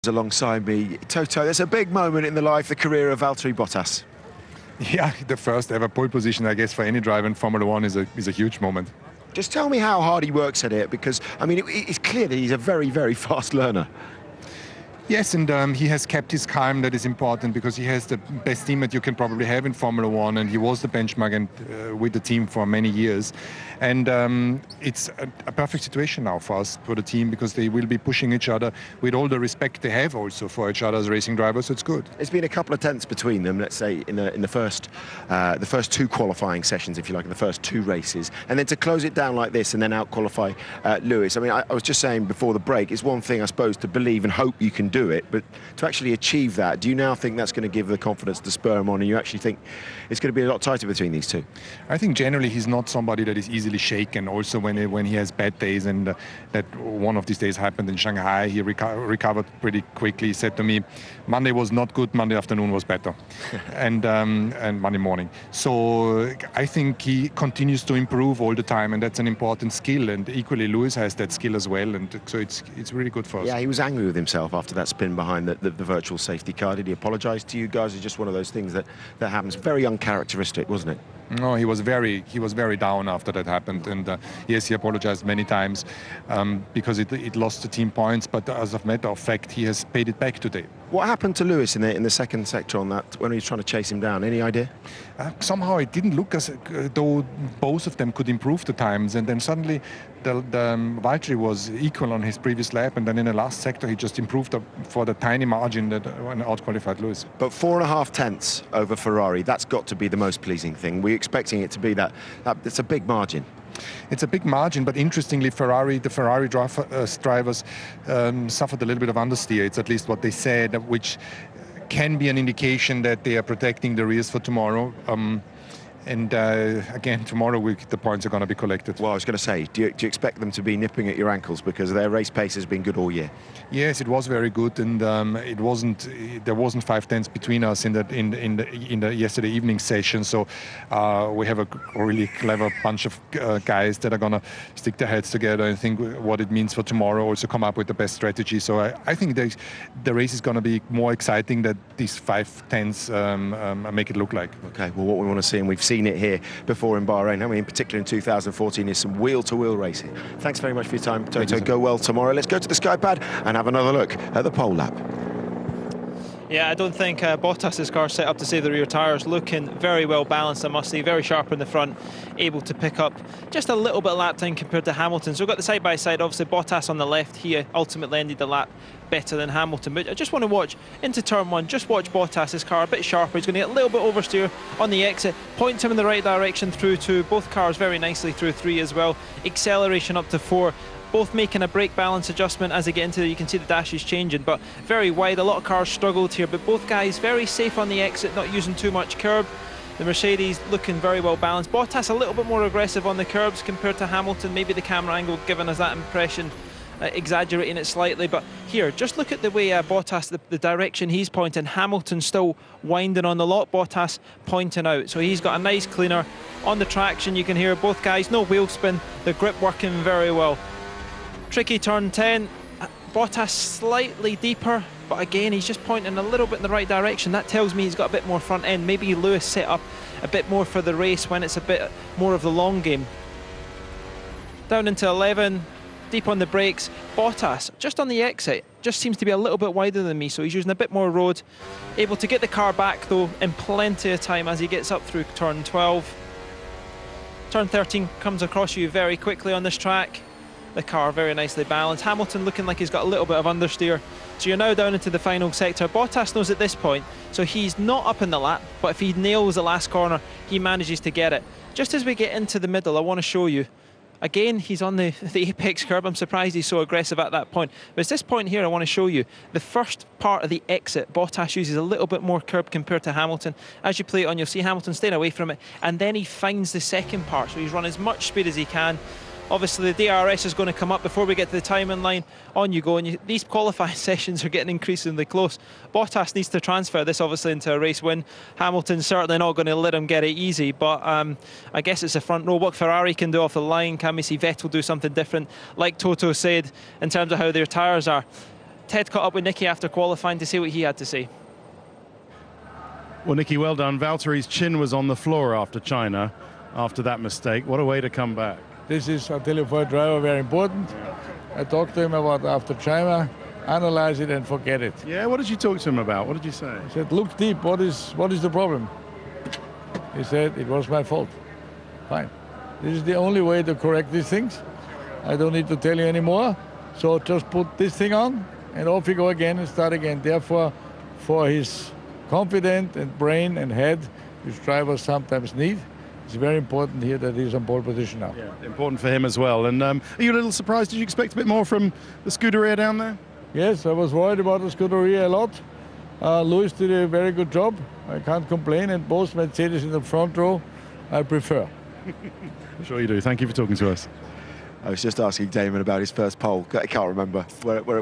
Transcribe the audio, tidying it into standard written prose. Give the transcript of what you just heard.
Alongside me, Toto, there's a big moment in the life, the career of Valtteri Bottas. Yeah, the first ever pole position, I guess, for any driver in Formula One is a huge moment. Just tell me how hard he works at it, because, I mean, it's clear that he's a very, very fast learner. Yes, and he has kept his calm. That is important because he has the best teammate you can probably have in Formula One, and he was the benchmark with the team for many years. And it's a perfect situation now for us, for the team, because they will be pushing each other with all the respect they have also for each other as racing drivers. So it's good. It's been a couple of tenths between them, let's say, in the first two qualifying sessions, if you like, in the first two races, and then to close it down like this and then out qualify Lewis. I mean, I was just saying before the break, it's one thing, I suppose, to believe and hope you can do it, but to actually achieve that, do you now think that's going to give the confidence to spur him on, and you actually think it's going to be a lot tighter between these two? I think generally he's not somebody that is easily shaken. Also when he has bad days, and that one of these days happened in Shanghai, he recovered pretty quickly. He said to me, Monday was not good, Monday afternoon was better, and Monday morning. So I think he continues to improve all the time, and that's an important skill, and equally Lewis has that skill as well, and so it's really good for us. Yeah, he was angry with himself after that spin behind the virtual safety car. Did he apologise to you guys? It's just one of those things that happens. Very uncharacteristic, wasn't it? No, he was very down after that happened, and yes, he apologized many times because it lost the team points. But as a matter of fact, he has paid it back today. What happened to Lewis in the second sector on that when he was trying to chase him down? Any idea? Somehow it didn't look as though both of them could improve the times, and then suddenly the Valtteri was equal on his previous lap, and then in the last sector he just improved for the tiny margin that out-qualified Lewis. But 4.5 tenths over Ferrari, that's got to be the most pleasing thing. We're expecting it to be that it's a big margin. It's a big margin, but interestingly, the Ferrari drivers suffered a little bit of understeer. It's at least what they said, which can be an indication that they are protecting the rears for tomorrow. And again, tomorrow the points are going to be collected. Well, I was going to say, do you expect them to be nipping at your ankles, because their race pace has been good all year? Yes, it was very good, and there wasn't 5 tenths between us in the yesterday evening session. So we have a really clever bunch of guys that are going to stick their heads together and think what it means for tomorrow. Also come up with the best strategy. So I think the race is going to be more exciting than these 5 tenths make it look like. Okay, well, what we want to see, and we've seen it here before in Bahrain, I mean, in particular in 2014, is some wheel-to-wheel racing. Thanks very much for your time, Toto. Go well tomorrow. Let's go to the Skypad and have another look at the pole lap. Yeah, I don't think Bottas's car set up to save the rear tyres. Looking very well balanced, I must say. Very sharp in the front, able to pick up just a little bit lap time compared to Hamilton. So we've got the side-by-side. Obviously, Bottas on the left. He ultimately ended the lap better than Hamilton. But I just want to watch into turn one. Just watch Bottas's car a bit sharper. He's going to get a little bit oversteer on the exit. Point him in the right direction through 2. Both cars very nicely through 3 as well. Acceleration up to 4. Both making a brake balance adjustment as they get into it. You can see the dash is changing, but very wide. A lot of cars struggled here, but both guys very safe on the exit, not using too much curb. The Mercedes looking very well balanced. Bottas a little bit more aggressive on the curbs compared to Hamilton. Maybe the camera angle giving us that impression, exaggerating it slightly. But here, just look at the way Bottas, the direction he's pointing. Hamilton still winding on the lot, Bottas pointing out. So he's got a nice cleaner on the traction. You can hear both guys, no wheel spin, the grip working very well. Tricky turn 10, Bottas slightly deeper, but again he's just pointing a little bit in the right direction. That tells me he's got a bit more front end. Maybe Lewis set up a bit more for the race when it's a bit more of the long game. Down into 11, deep on the brakes. Bottas just on the exit, just seems to be a little bit wider than me, so he's using a bit more road. Able to get the car back though in plenty of time as he gets up through turn 12. Turn 13 comes across you very quickly on this track. The car very nicely balanced. Hamilton looking like he's got a little bit of understeer. So you're now down into the final sector. Bottas knows at this point, so he's not up in the lap, but if he nails the last corner, he manages to get it. Just as we get into the middle, I want to show you. Again, he's on the apex curb. I'm surprised he's so aggressive at that point. But it's this point here I want to show you. The first part of the exit, Bottas uses a little bit more curb compared to Hamilton. As you play it on, you'll see Hamilton staying away from it. And then he finds the second part. So he's run as much speed as he can. Obviously, the DRS is going to come up before we get to the timing line. On you go. And these qualifying sessions are getting increasingly close. Bottas needs to transfer this, obviously, into a race win. Hamilton's certainly not going to let him get it easy. But I guess it's a front row. What Ferrari can do off the line. Can we see Vettel do something different? Like Toto said, in terms of how their tyres are. Ted caught up with Nicky after qualifying to see what he had to say. Well, Nicky, well done. Valtteri's chin was on the floor after China, after that mistake. What a way to come back. This is, I tell you, for a driver, very important. I talked to him about after China, analyze it and forget it. Yeah, what did you talk to him about? What did you say? I said, look deep, what is the problem? He said, it was my fault. Fine. This is the only way to correct these things. I don't need to tell you anymore. So just put this thing on and off you go again and start again. Therefore, for his confidence and brain and head, which drivers sometimes need, it's very important here that he's on pole position now. Yeah, important for him as well. And are you a little surprised? Did you expect a bit more from the Scuderia down there? Yes, I was worried about the Scuderia a lot. Lewis did a very good job. I can't complain. And both Mercedes in the front row, I prefer. I'm sure you do. Thank you for talking to us. I was just asking Damon about his first pole. I can't remember where